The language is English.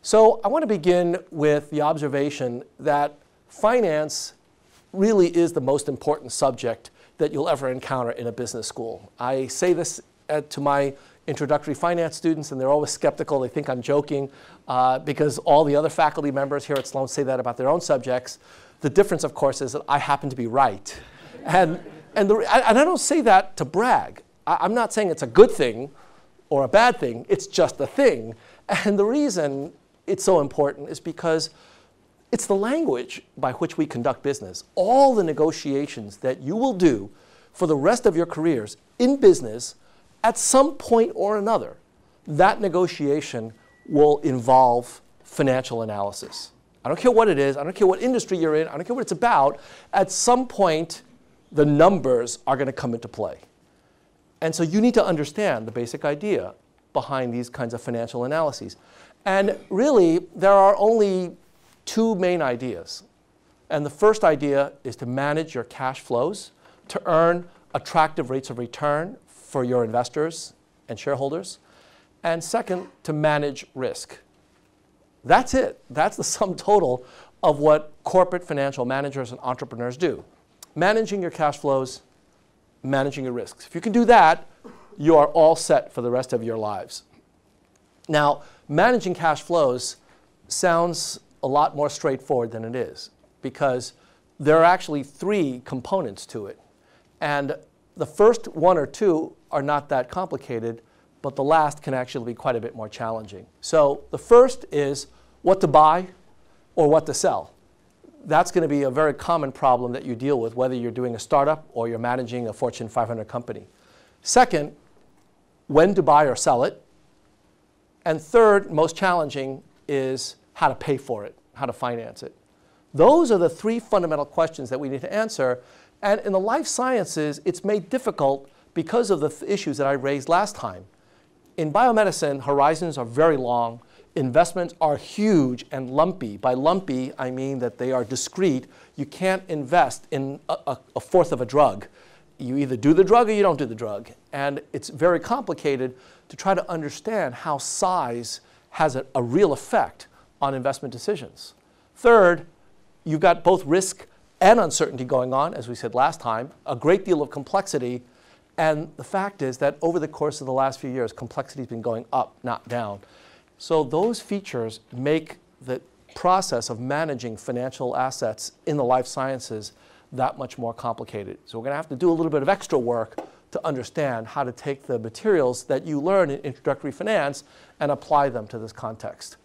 So I want to begin with the observation that finance really is the most important subject that you'll ever encounter in a business school. I say this to my introductory finance students, and they're always skeptical. They think I'm joking because all the other faculty members here at Sloan say that about their own subjects. The difference, of course, is that I happen to be right. And I don't say that to brag. I'm not saying it's a good thing or a bad thing. It's just a thing. And the reason it's so important is because it's the language by which we conduct business. All the negotiations that you will do for the rest of your careers in business, at some point or another, that negotiation will involve financial analysis. I don't care what it is. I don't care what industry you're in. I don't care what it's about. At some point, the numbers are going to come into play. And so you need to understand the basic idea behind these kinds of financial analyses. And really, there are only two main ideas. And the first idea is to manage your cash flows, to earn attractive rates of return for your investors and shareholders. And second, to manage risk. That's it. That's the sum total of what corporate financial managers and entrepreneurs do. Managing your cash flows, managing your risks. If you can do that, you are all set for the rest of your lives. Now, managing cash flows sounds a lot more straightforward than it is, because there are actually three components to it. And the first one or two are not that complicated, but the last can actually be quite a bit more challenging. So the first is what to buy or what to sell. That's going to be a very common problem that you deal with, whether you're doing a startup or you're managing a Fortune 500 company. Second, when to buy or sell it. And third, most challenging, is how to pay for it, how to finance it. Those are the three fundamental questions that we need to answer. And in the life sciences, it's made difficult because of the issues that I raised last time. In biomedicine, horizons are very long. Investments are huge and lumpy. By lumpy, I mean that they are discrete. You can't invest in a fourth of a drug. You either do the drug or you don't do the drug. And it's very complicated to try to understand how size has a real effect on investment decisions. Third, you've got both risk and uncertainty going on, as we said last time, a great deal of complexity. And the fact is that over the course of the last few years, complexity has been going up, not down. So those features make the process of managing financial assets in the life sciences that much more complicated. So we're going to have to do a little bit of extra work to understand how to take the materials that you learn in introductory finance and apply them to this context.